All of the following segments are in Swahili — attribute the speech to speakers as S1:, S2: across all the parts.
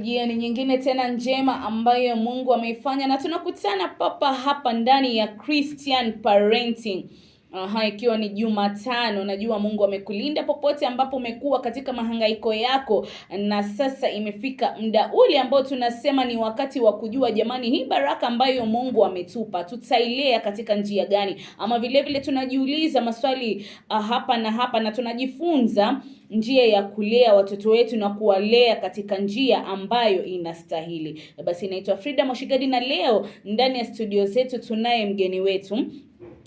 S1: jioni nyingine tena njema ambayo Mungu ameifanya, na tunakutana papa hapa ndani ya Christian Parenting. Ikiwa ni Jumatano. Najua Mungu amekulinda popote ambapo umekuwa katika mahangaiko yako, na sasa imefika muda ule ambao tunasema ni wakati wa kujua, jamani, hii baraka ambayo Mungu ametupa tutailea katika njia gani? Ama vile vile tunajiuliza maswali hapa na hapa, na tunajifunza njia ya kulea watoto wetu na kuwalea katika njia ambayo inastahili. Basi naitwa Frida Moshigadi, na leo ndani ya studio zetu tunaye mgeni wetu.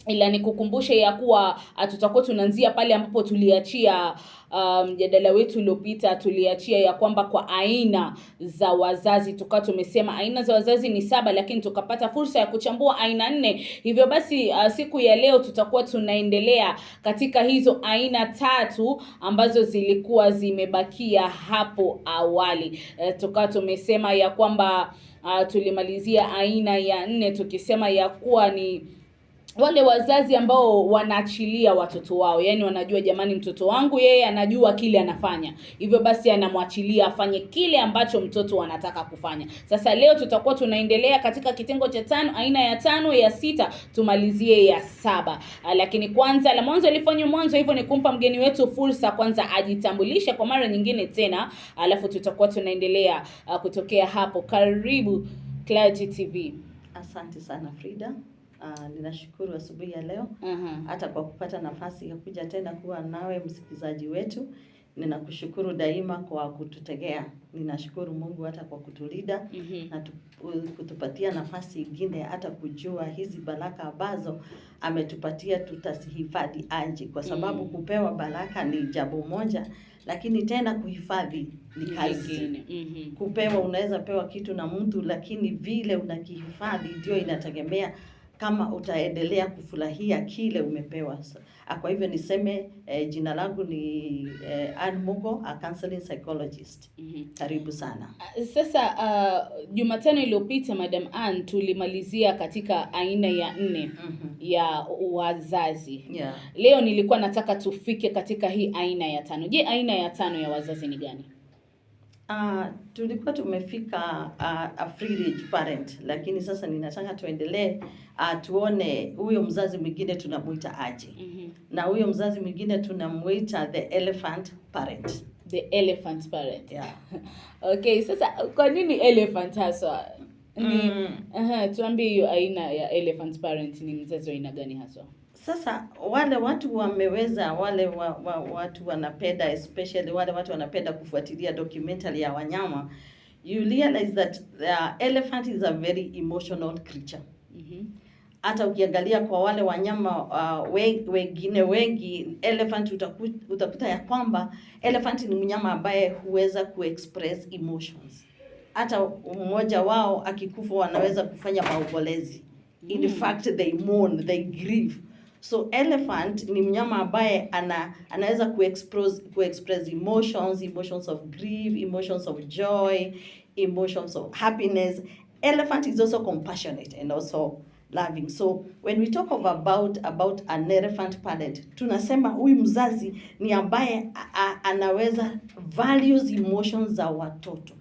S1: Ila nikukumbushe ya kuwa tutakuwa tunaanzia pale ambapo tuliachia mjadala wetu uliopita. Tuliachia ya kwamba kwa aina za wazazi, tumesema aina za wazazi ni 7, lakini tukapata fursa ya kuchambua aina 4. Hivyo basi siku ya leo tutakuwa tunaendelea katika hizo aina 3 ambazo zilikuwa zimebakia hapo awali. Tumesema ya kwamba tulimalizia aina ya 4 tukisema ya kuwa ni wale wazazi ambao wanaachilia watoto wao. Yaani wanajua, jamani, mtoto wangu yeye anajua kile anafanya, hivyo basi anamwachilia afanye kile ambacho mtoto anataka kufanya. Sasa leo tutakuwa tunaendelea katika kitengo cha 5, aina ya 5, ya 6 tumalizie ya 7. Lakini kwanza, la mwanzo ilifanywa mwanzo, hivyo ni kumpa mgeni wetu fursa kwanza ajitambulishe kwa mara nyingine tena, alafu tutakuwa tunaendelea kutokea hapo. Karibu Clergy TV.
S2: Asante sana Frida. Ninashukuru asubuhi ya leo hata kwa kupata nafasi ya kuja tena kuwa nawe msikizaji wetu. Ninakushukuru daima kwa kututegea. Ninashukuru Mungu hata kwa kutulinda na kutupatia nafasi nyingine hata kujua hizi baraka ambazo ametupatia tutazihifadhi aje, kwa sababu kupewa baraka ni jambo moja, lakini tena kuhifadhi ni kazi. Kupewa, unaweza pewa kitu na mtu, lakini vile unakihifadhi ndio inategemea kama utaendelea kufurahia kile umepewa. Kwa hivyo niseme jina langu ni Anne Mugo, a Counseling Psychologist. Karibu sana.
S1: Sasa Jumatano iliyopita Madam Anne tulimalizia katika aina ya 4 ya wazazi. Leo nilikuwa nataka tufike katika hii aina ya 5. Je, aina ya 5 ya wazazi ni gani?
S2: Tulikuwa tumefika a free range parent, lakini sasa ninataka tuendelee tuone huyo mzazi mwingine tunamuita aje. Na huyo mzazi mwingine tunamuita the elephant parent.
S1: The elephant parent. Okay, sasa kwa nini elephant haswa? Tuambie hiyo aina ya elephant parent ni mzazi wa aina gani haswa?
S2: Sasa wale watu wameweza, wale watu wanapenda, especially wale watu wanapenda kufuatilia documentary ya wanyama, you realize that the elephant is a very emotional creature. Hata ukiangalia kwa wale wanyama wengine wengi, elephant utakuta ya kwamba elephant ni mnyama ambaye huweza kuexpress emotions. Hata mmoja wao akikufa wanaweza kufanya maombolezi. In fact they mourn, they grieve. So elephant ni mnyama ambaye anaweza kuexpress emotions of grief, emotions of joy, emotions of happiness. Elephant is also compassionate and also loving. So when we talk about an elephant parent, tunasema huyu mzazi ni ambaye anaweza values emotions za watoto.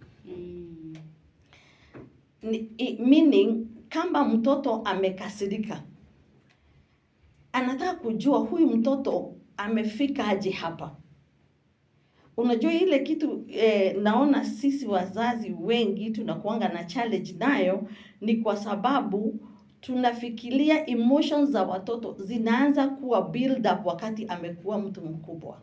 S2: Meaning kama mtoto amekasirika, anataka kujua huyu mtoto amefika aje hapa. Unajua ile kitu naona sisi wazazi wengi tunakuanga na challenge nayo, ni kwa sababu tunafikiria emotions za watoto zinaanza kuwa build up wakati amekuwa mtu mkubwa.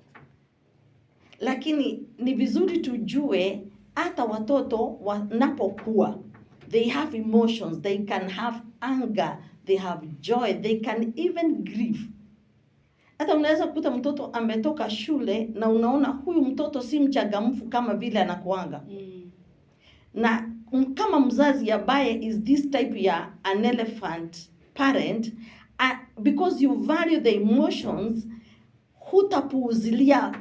S2: Lakini ni vizuri tujue hata watoto wanapokuwa, they have emotions, they can have anger, they have joy, they can even grieve. Hata unaweza kukuta mtoto ametoka shule na unaona huyu mtoto si mchangamfu kama vile anakuanga. Na kama mzazi ambaye is this type ya an elephant parent, because you value the emotions, hutapuuzilia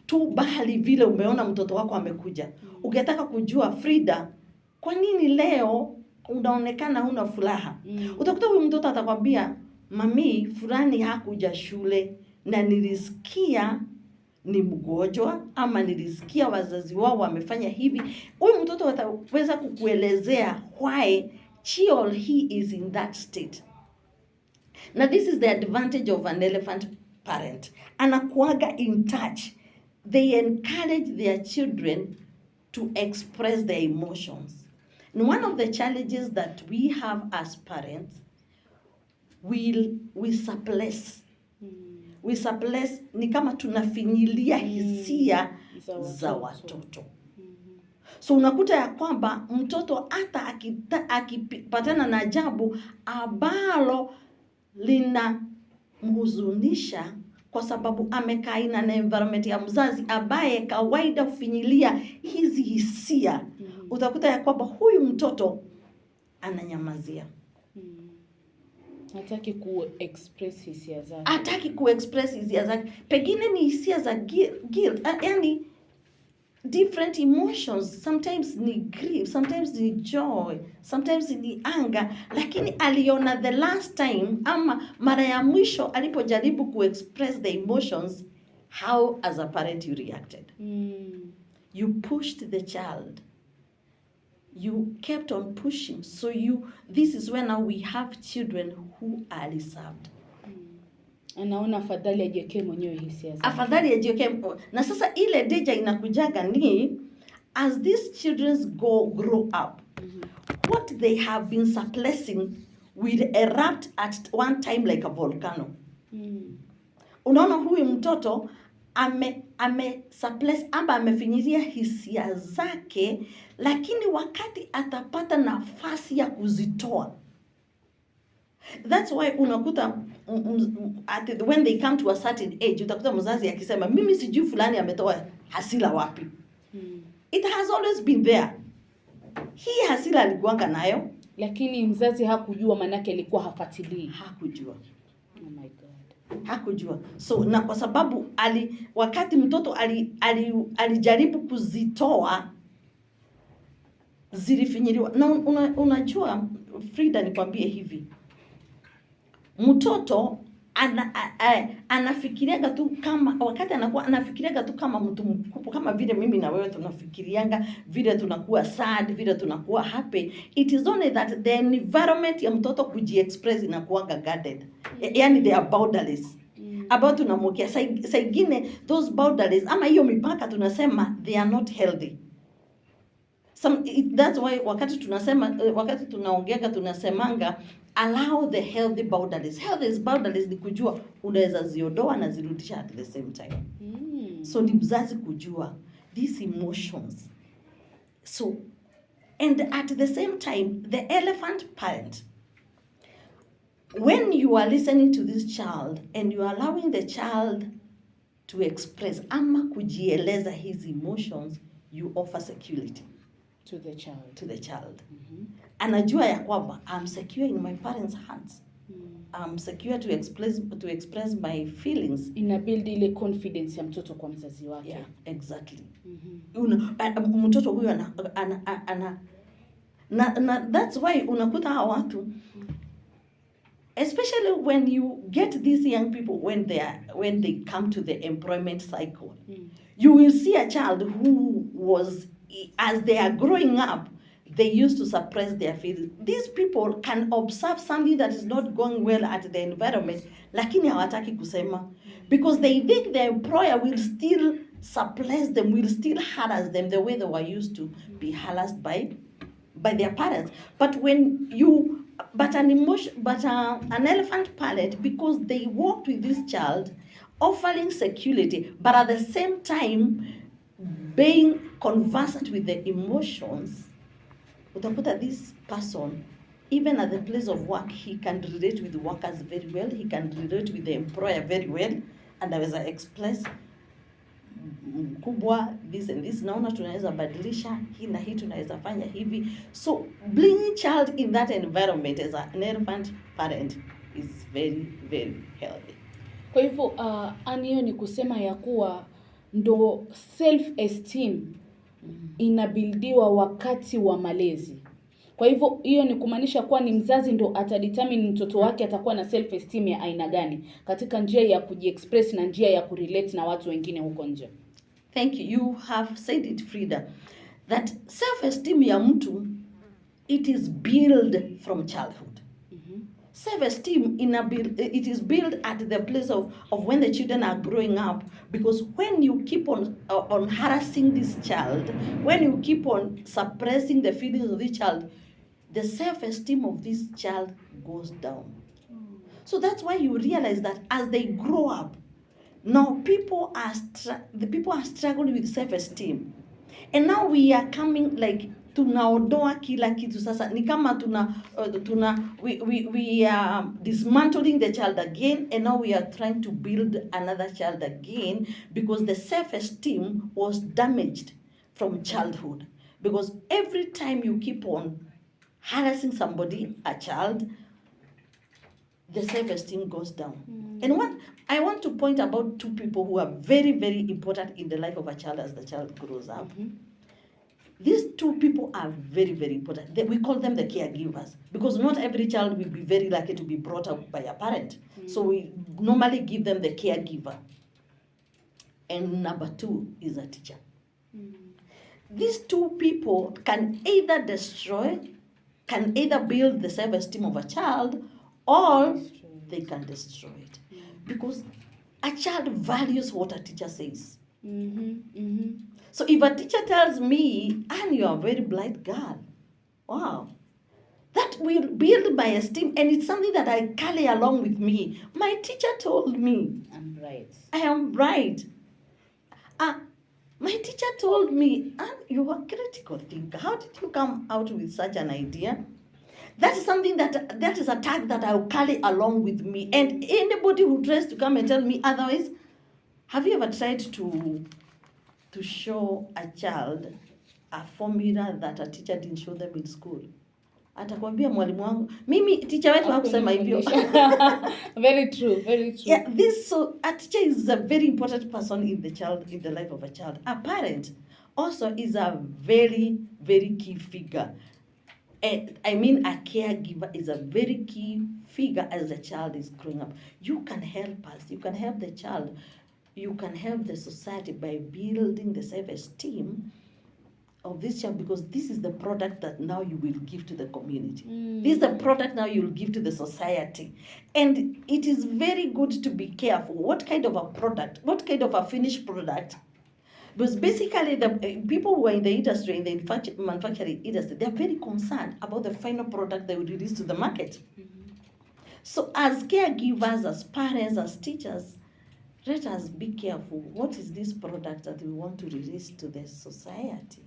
S2: tu bahali vile umeona mtoto wako amekuja. Ukitaka kujua, Frida, kwa nini leo unaonekana huna furaha? Utakuta huyu mtoto atakwambia, mami, fulani hakuja shule na nilisikia ni mgonjwa ama nilisikia wazazi wao wamefanya hivi. Huyu mtoto ataweza kukuelezea why she or he is in that state. Na this is the advantage of an elephant parent. Anakuaga in touch. They encourage their children to express their emotions. And one of the challenges that we have as parents, we suppress. We suppress, ni kama tunafinyilia hisia za watoto. So unakuta ya kwamba mtoto hata akipatana na jambo ambalo lina mhuzunisha, kwa sababu amekaa na environment ya mzazi ambaye kawaida kufinyilia hizi hisia, utakuta ya kwamba huyu mtoto ananyamazia.
S1: Hataki ku-express hisia zake.
S2: Hataki ku-express hisia zake. Pengine ni hisia za guilt, yani different emotions. Sometimes ni grief, sometimes ni joy, sometimes ni anger. Lakini aliona the last time ama mara ya mwisho alipojaribu ku-express the emotions, how as a parent you reacted. You pushed the child. You kept on pushing. So this is when now we have children who are reserved.
S1: Anaona afadhali ajiwekee mwenyewe hisia zake.
S2: Afadhali ajiwekee. Na sasa ile deja inakujaga ni as these children grow up, what they have been suppressing will erupt at one time like a volcano. Unaona huyu mtoto suppress amba amefinyilia hisia zake, lakini wakati atapata nafasi ya kuzitoa, that's why unakuta when they come to a certain age, utakuta mzazi akisema mimi sijui fulani ametoa hasira wapi. It has always been there. Hii hasira alikuanga nayo,
S1: lakini mzazi hakujua, manake alikuwa hafuatilii.
S2: Hakujua.
S1: Oh my God.
S2: Hakujua. So na kwa sababu wakati mtoto alijaribu kuzitoa, zilifinyiliwa. Na unajua Frida, nikwambie hivi, mtoto anafikiriaga tu kama wakati anakuwa anafikiriaga tu kama mtu mkubwa, kama vile mimi na wewe tunafikirianga, vile tunakuwa sad, vile tunakuwa happy. It is only that the environment ya mtoto kujiexpress inakuanga guarded. Yani they are boundaries. About tunamwekea saingine those boundaries ama hiyo mipaka tunasema they are not healthy. That's why wakati tunaongeaga tunasemanga allow the healthy boundaries. Healthy boundaries ni kujua unaweza ziondoa na zirudisha at the same time. So ni mzazi kujua these emotions. So and at the same time the elephant parent, when you are listening to this child and you are allowing the child to express ama kujieleza his emotions, you offer security
S1: to the child.
S2: Anajua ya kwamba I'm secure in my parents' hands. I'm secure to express my feelings.
S1: Inabuild ile confidence ya mtoto kwa mzazi wake.
S2: Yeah, exactly. Mtoto huyo na that's why unakuta hawa watu, especially when you get these young people when they come to the employment cycle, you will see a child who was, as they are growing up, they used to suppress their feelings. These people can observe something that is not going well at the environment, lakini hawataki kusema, because they think the employer will still suppress them, will still harass them the way they were used to be harassed by their parents. But an elephant parent, because they worked with this child, offering security, but at the same time being conversant with the emotions, utakuta this person, even at the place of work, he can relate with the workers very well, he can relate with the employer very well, and aweza express mkubwa this and this, naona tunaweza badilisha hii na hii, tunaweza fanya hivi. So bringing child in that environment as an elephant parent is very very healthy.
S1: Kwa hivyo hiyo ni kusema ya kuwa ndo self esteem inabildiwa wakati wa malezi. Kwa hivyo hiyo ni kumaanisha kuwa ni mzazi ndo atadetermine mtoto wake atakuwa na self esteem ya aina gani katika njia ya kujiexpress na njia ya kurelate na watu wengine huko nje.
S2: Thank you. You have said it, Frida, that self esteem ya mtu, it is built from childhood. Self-esteem it is built at the place of when the children are growing up, because when you keep on harassing this child, when you keep on suppressing the feelings of this child, the self-esteem of this child goes down. So that's why you realize that as they grow up, now people are struggling with self-esteem, and now we are coming like tunaondoa kila kitu sasa, ni kama we are dismantling the child again, and now we are trying to build another child again, because the self-esteem was damaged from childhood. Because every time you keep on harassing somebody, a child, the self-esteem goes down. And what I want to point about two people who are very, very important in the life of a child as the child grows up. These two people are very, very important. We call them the caregivers, because not every child will be very lucky to be brought up by a parent. So we normally give them the caregiver. And number two is a teacher. These two people can either build the self-esteem of a child, or they can destroy it. Because a child values what a teacher says. So if a teacher tells me, Anne, you are a very bright girl, wow, that will build my esteem, and it's something that I carry along with me. My teacher told me,
S1: I'm bright.
S2: I am bright. My teacher told me, Anne, you are a critical thinker. How did you come out with such an idea? That is something that is a tag that I will carry along with me. And anybody who tries to come and tell me otherwise, have you ever tried to show a child a formula that a teacher didn't show them in school? Atakwambia mwalimu wangu, mimi teacher wetu hakusema hivyo.
S1: Very true, very true.
S2: Yeah, so a teacher is a very important person in the life of a child. A parent also is a very, very key figure. And I mean, a caregiver is a very key figure as the child is growing up. You can help us. You can help the child. You can help the society by building the self-esteem of this child, because this is the product that now you will give to the community. This is the product now you will give to the society. And it is very good to be careful. What kind of a product? What kind of a finished product? Because basically the people who are in the industry, in the manufacturing industry, they are very concerned about the final product they will release to the market. So as caregivers, as parents, as teachers, let us be careful. What is this product that we want to release to the society?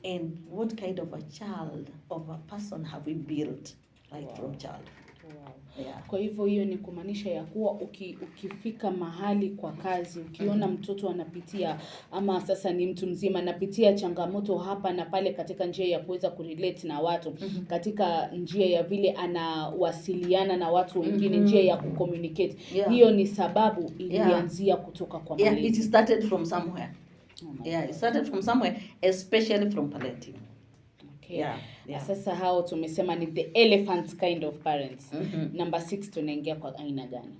S2: And what kind of a child, of a person have we built from childhood?
S1: Wow.
S2: Yeah.
S1: Kwa hivyo hiyo ni kumaanisha ya kuwa ukifika mahali kwa kazi, ukiona mtoto anapitia, ama sasa ni mtu mzima anapitia changamoto hapa na pale katika njia ya kuweza kurelate na watu, katika njia ya vile anawasiliana na watu wengine, njia ya kucommunicate. Hiyo ni sababu ilianzia kutoka kwa malezi.
S2: Yeah, it started from somewhere. It started from somewhere, especially from parenting.
S1: Okay. Sasa hao tumesema ni the elephant kind of parents. Number 6 tunaingia kwa aina gani?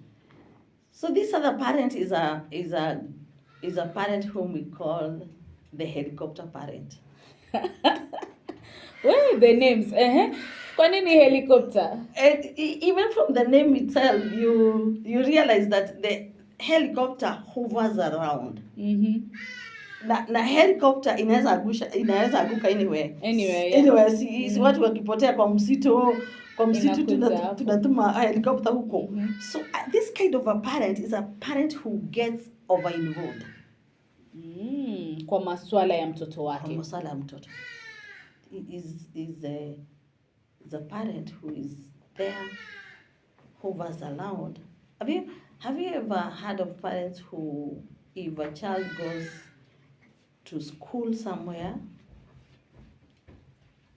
S2: So this other parent is a parent whom we call the helicopter parent.
S1: Where are the names? Kwa nini helicopter?
S2: And even from the name itself, you realize that the helicopter hovers around. Na helicopter inaweza anguka anywhere. Si watu wakipotea kwa msitu tunatuma helicopter huko. So this kind of a parent is a parent who gets over involved.
S1: Kwa masuala ya mtoto wake.
S2: Kwa masuala ya mtoto. Is a parent who is there, hovers around. Have you ever heard of parents who, if a child goes to school somewhere,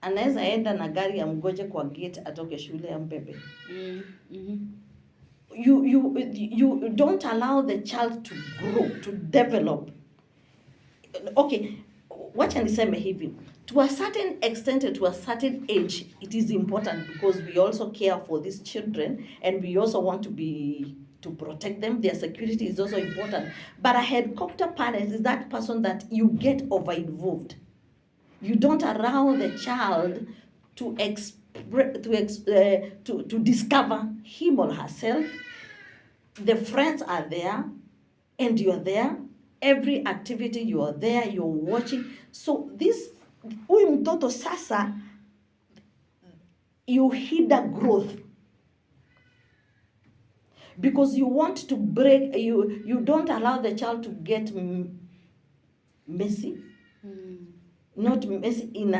S2: anaweza enda na gari ya mgoje kwa gate atoke shule ya mbebe? You don't allow the child to grow, to develop. Okay, wacha niseme hivi. to a certain extent and to a certain age, it is important because we also care for these children and we also want to protect them. Their security is also important. But a helicopter parent is that person that you get over-involved. You don't allow the child to discover him or herself. The friends are there, and you are there. Every activity you are there, you're watching. So this, huyu mtoto sasa, you hinder growth. Because you want to break, you don't allow the child to get messy. Not messy in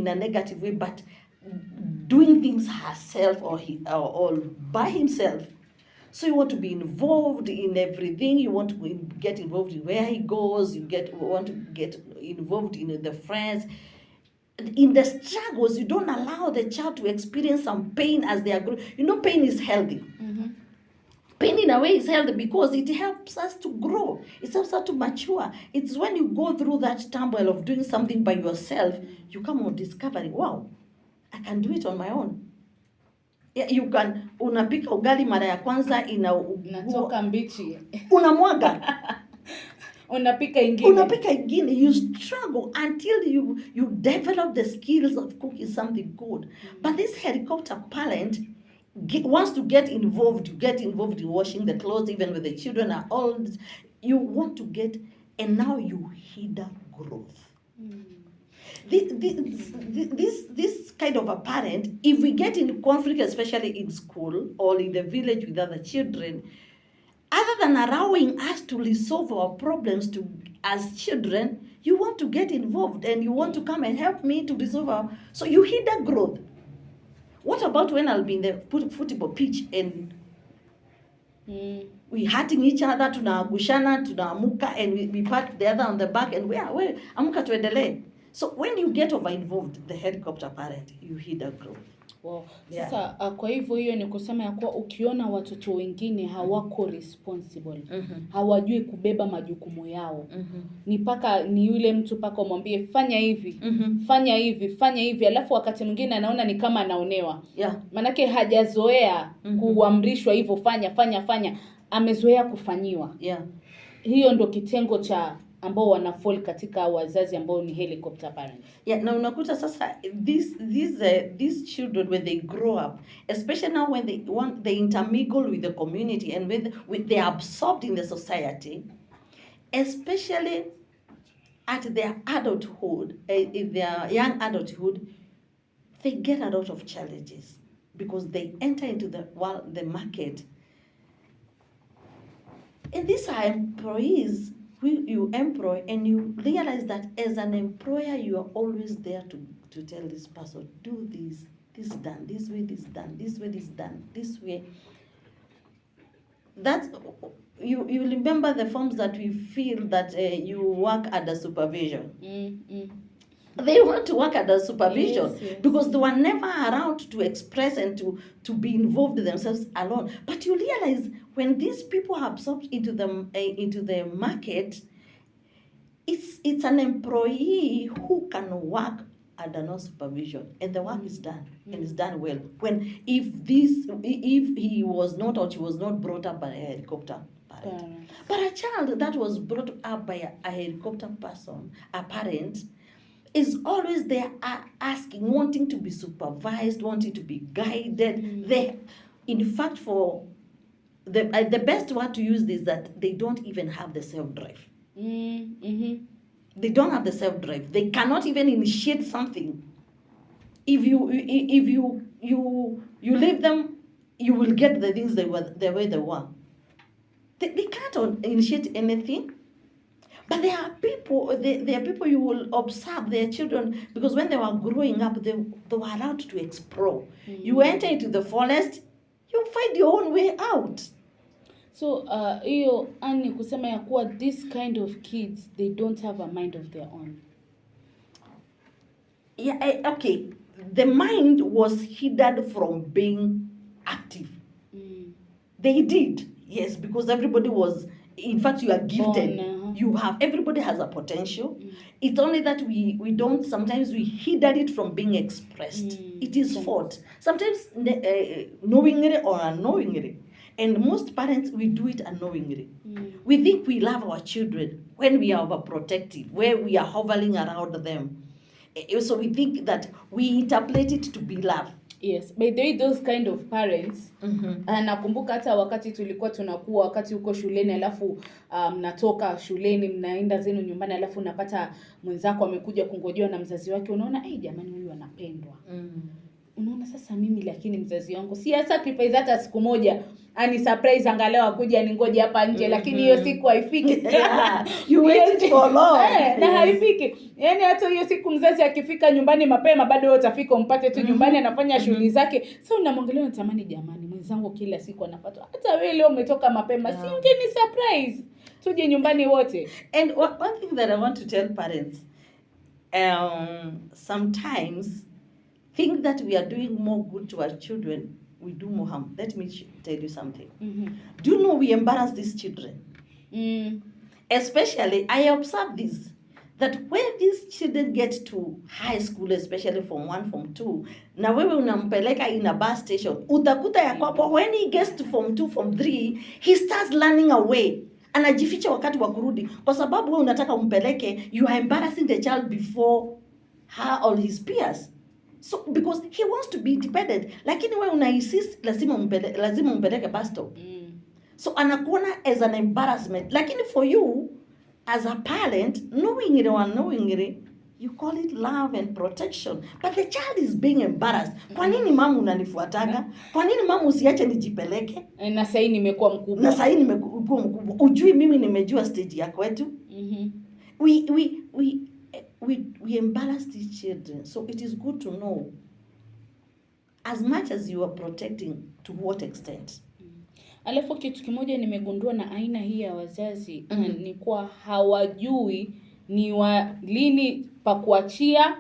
S2: a negative way, but doing things herself or by himself. So you want to be involved in everything. You want to get involved in where he goes. Want to get involved in the friends. In the struggles, you don't allow the child to experience some pain as they are growing. You know, pain is healthy. Mm-hmm. Pain in a way is healthy because it helps us to grow. It helps us to mature. It's when you go through that turmoil of doing something by yourself, you come on discovering, wow, I can do it on my own. Yeah, you can, unapika ugali mara ya kwanza
S1: natoka mbichi.
S2: Unamwaga.
S1: Unapika ingine.
S2: You struggle until you develop the skills of cooking something good. But this helicopter parent wants to get involved. You get involved in washing the clothes, even when the children are old. You want to get, and now you hinder growth. This kind of a parent, if we get in conflict, especially in school or in the village with other children, other than allowing us to resolve our problems as children, you want to get involved and you want to come and help me to resolve so you hinder growth. What about when I'll be in the football pitch and we hurting each other, tunagushana, tunaamuka, and we pat the other on the back and where amuka tuendelee. So when you get over involved, the helicopter parent, you hinder growth.
S1: Wow. Sasa kwa hivyo hiyo ni kusema ya kuwa ukiona watoto wengine hawako responsible, hawajui kubeba majukumu yao, ni yule mtu paka umwambie fanya hivi, fanya hivi, alafu wakati mwingine anaona ni kama anaonewa. Manake hajazoea kuamrishwa hivyo fanya, amezoea kufanyiwa. Hiyo ndo kitengo cha ambao wanafall katika wazazi ambao ni helicopter parents.
S2: Na unakuta sasa these children when they grow up, especially now when they intermingle with the community and when they are absorbed in the society, especially at their adulthood, in their young adulthood, they get a lot of challenges because they enter into the market. And these are employees who you employ, and you realize that as an employer, you are always there to tell this person, do this done, this way, this done, this way, this done, this way. That's, you remember the forms that we feel that you work under supervision. They want to work under supervision because they were never around to express and to be involved themselves alone. But you realize when these people are absorbed into the market, it's an employee who can work under no supervision, and the work is done and is done well. If he was not or she was not brought up by a helicopter parent, but a child that was brought up by a helicopter person, a parent, is always there asking, wanting to be supervised, wanting to be guided. In fact, for the best word to use is that they don't even have the self-drive. They don't have the self-drive. They cannot even initiate something. If you leave them, you will get the things the way they were. They can't initiate anything. But there are people you will observe, their children, because when they were growing up, they were allowed to explore. You enter into the forest, you find your own way out.
S1: So, hiyo ani kusema ya kuwa this kind of kids, they don't have a mind of their own.
S2: Okay. The mind was hindered from being active. They did, yes, because everybody was, in fact, you are gifted. you have, everybody has a potential. It's only that we don't, sometimes we hinder it from being expressed. It is fault. Sometimes knowingly or unknowingly. And most parents, we do it unknowingly. We think we love our children when we are overprotective, where we are hovering around them. So we think that we interpret it to be love.
S1: Yes, by the way, those kind of parents, nakumbuka hata wakati tulikuwa tunakuwa, wakati uko shuleni alafu mnatoka shuleni mnaenda zenu nyumbani alafu unapata mwenzako amekuja kungojewa na mzazi wake, unaona jamani huyu anapendwa. Unaona sasa mimi lakini mzazi wangu si sacrifice hata siku moja ani surprise angalau akuja ningoje hapa nje, lakini hiyo siku haifiki.
S2: You wait for long.
S1: Na haifiki. Yaani hata hiyo siku mzazi akifika nyumbani mapema bado wewe utafika umpate tu nyumbani anafanya shughuli zake. So unamwangalia unatamani jamani mwenzangu kila siku anapata. Hata wewe leo umetoka mapema, si ungeni surprise. Tuje nyumbani wote.
S2: And one thing that I want to tell parents, sometimes think that we are doing more good to our children, we do more harm. Let me tell you something. Do you know we embarrass these children? Especially, I observe this, that when these children get to high school, especially from 1, from 2, na wewe unampeleka in a bus station, utakuta ya kwamba when he gets to from 2, from 3, he starts learning away. Anajificha wakati wa kurudi. Kwa sababu wewe unataka umpeleke, you are embarrassing the child before her or his peers. So because he wants to be independent, lakini wewe una insist lazima umpeleke bus stop. So anakuona as an embarrassment. Lakini for you as a parent, knowingly or unknowingly, you call it love and protection. But the child is being embarrassed. Kwa nini mama unanifuatanga? Kwa nini mama usiache nijipeleke?
S1: Na sasa nimekuwa mkubwa.
S2: Ujui mimi nimejua stage ya kwetu. We embarrass these children. So it is good to know, as much as you are protecting, to what extent.
S1: Alafu kitu kimoja nimegundua na aina hii ya wazazi ni kwa hawajui ni lini pa kuachia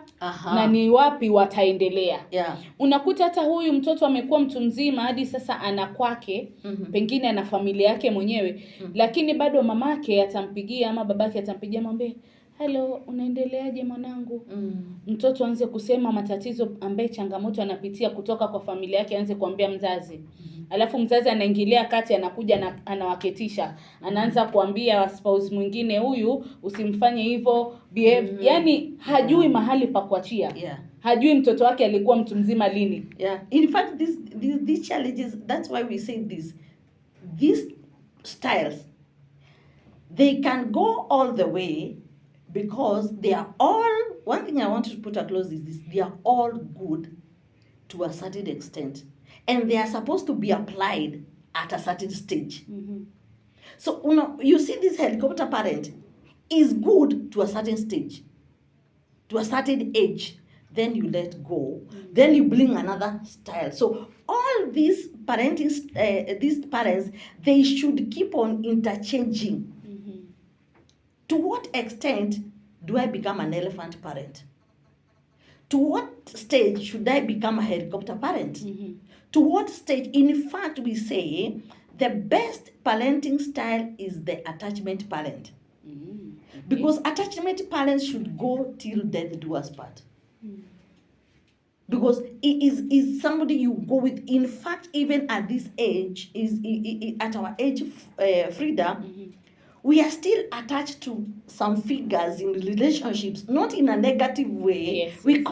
S1: na ni wapi wataendelea. Unakuta hata huyu mtoto amekuwa mtu mzima hadi sasa ana kwake, pengine ana familia yake mwenyewe, lakini bado mamake atampigia ama babake atampigia mwambie, hello, unaendeleaje mwanangu? Mtoto aanze kusema matatizo ambaye changamoto anapitia kutoka kwa familia yake, aanze kuambia mzazi. Alafu mzazi anaingilia kati, anakuja na anawaketisha. Anaanza kuambia spouse mwingine, huyu usimfanye hivyo, behave. Yaani hajui mahali pa kuachia. Hajui mtoto wake alikuwa mtu mzima lini.
S2: In fact, these challenges, that's why we say this. These styles, they can go all the way, because they are all, one thing I want to put across is this, they are all good to a certain extent. And they are supposed to be applied at a certain stage. So, you see this helicopter parent is good to a certain stage, to a certain age. Then you let go. Then you bring another style. So, all these these parents, they should keep on interchanging. To what extent do I become an elephant parent? To what stage should I become a helicopter parent? To what stage? In fact, we say the best parenting style is the attachment parent. Because attachment parents should go till death do us part. Because it is somebody you go with. In fact, even at this age, at our age of freedom, we are still attached to some figures in relationships, not in a negative way. We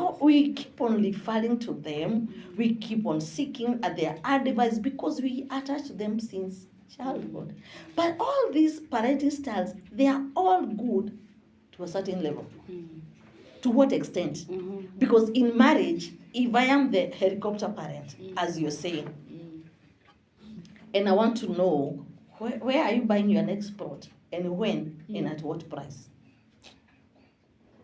S2: keep on referring to them. We keep on seeking their advice because we attach to them since childhood. But all these parenting styles, they are all good to a certain level. To what extent? Because in marriage, if I am the helicopter parent, as you're saying, and I want to know, where are you buying your next plot? And when and at what price?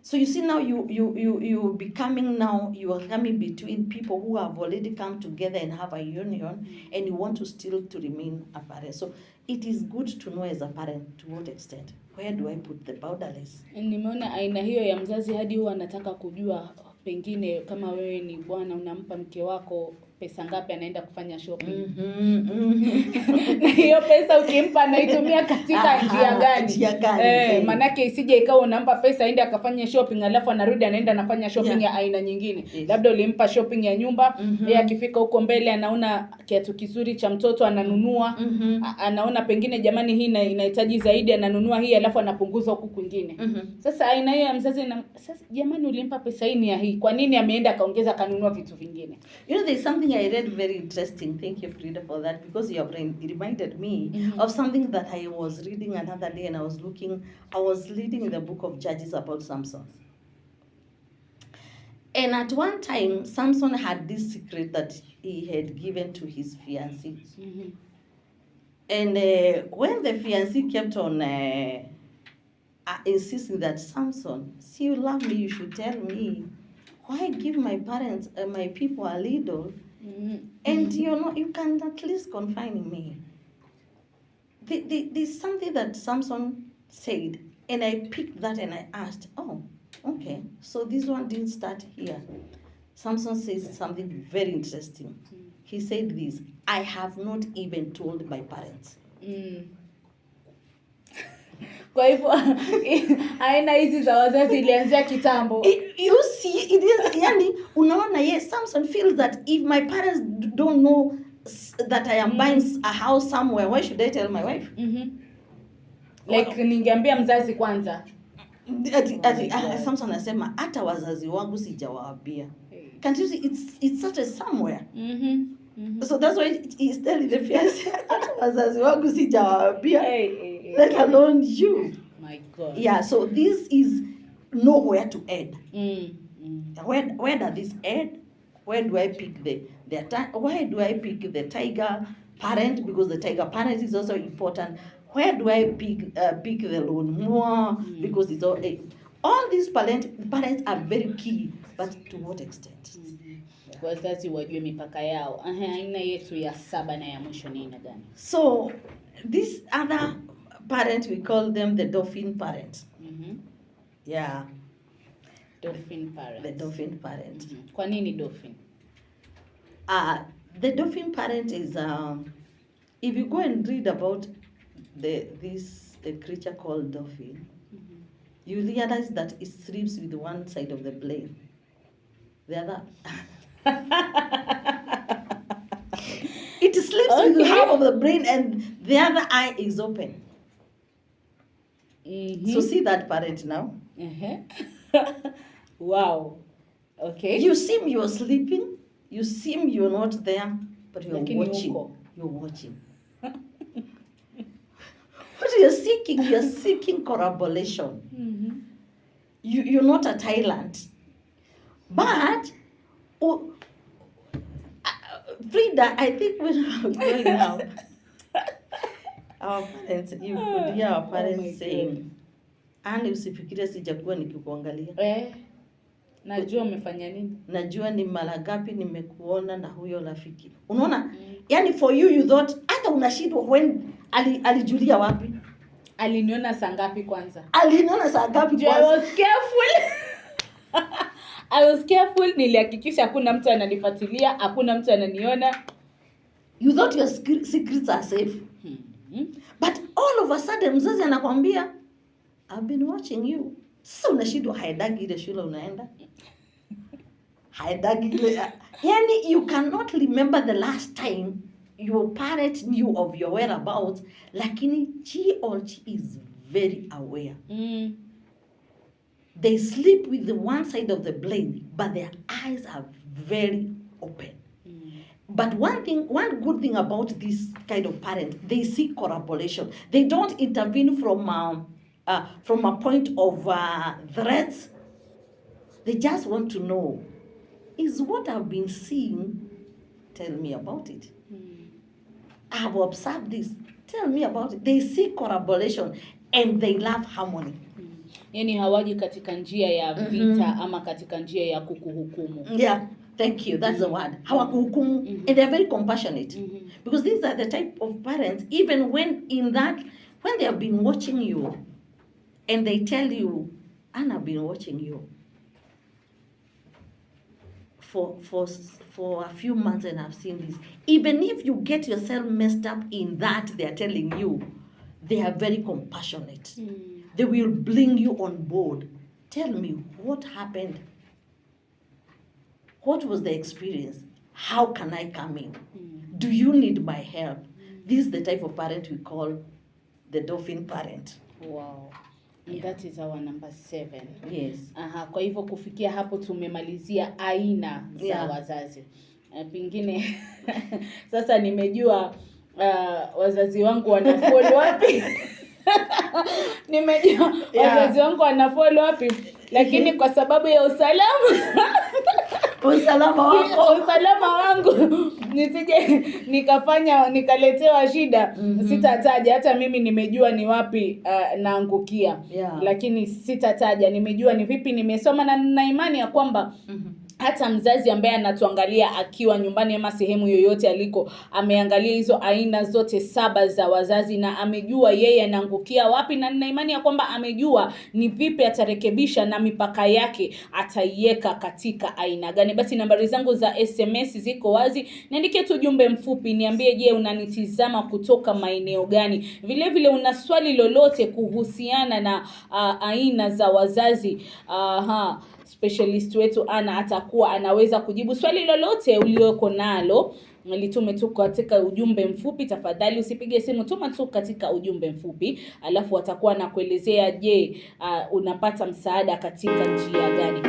S2: So you see now you becoming now, you are coming between people who have already come together and have a union, and you want to still to remain a parent. So it is good to know as a parent to what extent. Where do I put the boundaries?
S1: Nimeona aina hiyo ya mzazi hadi huwa anataka kujua pengine kama wewe ni bwana unampa mke wako pesa ngapi anaenda kufanya shopping. Na hiyo pesa ukimpa anaitumia katika njia gani? Manake isije ikawa unampa pesa aende akafanya shopping alafu anarudi anaenda anafanya shopping ya aina nyingine. Labda ulimpa shopping ya nyumba, yeye akifika huko mbele anaona kiatu kizuri cha mtoto ananunua, anaona pengine jamani hii inahitaji zaidi ananunua hii alafu anapunguza huko kwingine. Sasa aina hiyo ya mzazi sasa jamani ulimpa pesa hii ni ya hii. Kwa nini ameenda akaongeza kanunua vitu vingine?
S2: You know, there's something I read very interesting. Thank you, Frida, for that, because you have reminded me of something that I was reading another day, and I was reading the book of Judges about Samson. And at one time, Samson had this secret that he had given to his fiancée. And when the fiancée kept on insisting that, Samson, see, you love me, you should tell me. Why give my parents, my people a little, and you can at least confine me. There's something that Samson said, and I picked that and I asked, oh, okay, so this one didn't start here. Samson says something very interesting. He said this, I have not even told my parents.
S1: Kwa hivyo aina hizi za wazazi ilianzia kitambo.
S2: You see, it is yani unaona, yes, Samson feels that if my parents don't know that I am buying a house somewhere, why should I tell my wife?
S1: Like ningeambia mzazi kwanza.
S2: Samson anasema hata wazazi wangu sijawaambia. Can't you see, it's such a somewhere. So that's why he's telling the fiancé, hata wazazi wangu sijawaambia. Let alone you.
S1: My God.
S2: Yeah, so this is nowhere to end. Where does this end? Where do I pick where do I pick the tiger parent? Because the tiger parent is also important. Where do I pick the lone moor? Because it's all these parents are very key, but to what extent?
S1: Wazazi wajue mipaka yao. Aina yetu ya 7 na ya mwisho ni aina gani?
S2: So this other parent, we call them the dolphin parent. Yeah.
S1: Dolphin parent.
S2: The dolphin parent.
S1: Kwa nini dolphin?
S2: The dolphin parent is if you go and read about this creature called dolphin, you realize that it sleeps with one side of the brain. The other it sleeps with half of the brain and the other eye is open. So see that parent now.
S1: Wow. Okay.
S2: You seem you're sleeping. You seem you're not there, but you're watching. You're watching. What you're seeking corroboration. You're not a Thailand. But Frida, I think we're going now. Our parents, you could hear our parents saying, "Ani usifikirie sijakuwa nikikuangalia."
S1: Najua umefanya nini?
S2: Najua ni mara ngapi nimekuona na huyo rafiki. Unaona? Yani for you thought hata unashindwa when alijulia wapi?
S1: Aliniona saa ngapi kwanza?
S2: Aliniona saa ngapi kwanza?
S1: I was careful. I was careful, nilihakikisha hakuna mtu ananifuatilia, hakuna mtu ananiona.
S2: You thought your secrets are safe. But all of a sudden mzazi anakwambia, I've been watching you. Sasa unashindwa haidagi ile shule unaenda? Haidagi ile. Yani you cannot remember the last time your parent knew of your whereabouts, lakini she is very aware. They sleep with the one side of the brain, but their eyes are very open. But one good thing about this kind of parent, they seek corroboration. They don't intervene from a point of threats. They just want to know, is what I've been seeing, tell me about it. I've observed this, tell me about it. They seek corroboration and they love harmony.
S1: Yani hawaji katika njia ya vita ama katika njia ya kukuhukumu.
S2: Yeah, thank you. That's the word. Hawakuhukumu. And they're very compassionate. Because these are the type of parents, even when they have been watching you and they tell you, Anna, I've been watching you. for a few months and I've seen this. Even if you get yourself messed up in that they are telling you, they are very compassionate. They will bring you on board. Tell me, what happened? What was the experience? How can I come in? Do you need my help? This is the type of parent we call the dolphin parent.
S1: Wow. And that is our number 7.
S2: Yes.
S1: Kwa hivyo kufikia hapo tumemalizia aina za wazazi. Pengine sasa nimejua wazazi wangu wanafollow wapi. Nimejua wazazi wangu wanafollow wapi, lakini kwa sababu ya usalama wangu nisije nikaletewa shida. Sitataja, hata mimi nimejua ni wapi naangukia. Lakini sitataja, nimejua ni vipi, nimesoma na nina imani ya kwamba hata mzazi ambaye anatuangalia akiwa nyumbani ama sehemu yoyote aliko, ameangalia hizo aina zote 7 za wazazi na amejua yeye anaangukia wapi, na nina imani ya kwamba amejua ni vipi atarekebisha na mipaka yake ataiweka katika aina gani. Basi nambari zangu za SMS ziko wazi. Niandike tu ujumbe mfupi, niambie je, unanitizama kutoka maeneo gani? Vile vile una swali lolote kuhusiana na aina za wazazi, specialist wetu Ana atakuwa anaweza kujibu swali lolote ulioko nalo. Litume tu katika ujumbe mfupi. Tafadhali usipige simu, tuma tu katika ujumbe mfupi, alafu atakuwa anakuelezea je, unapata msaada katika njia gani.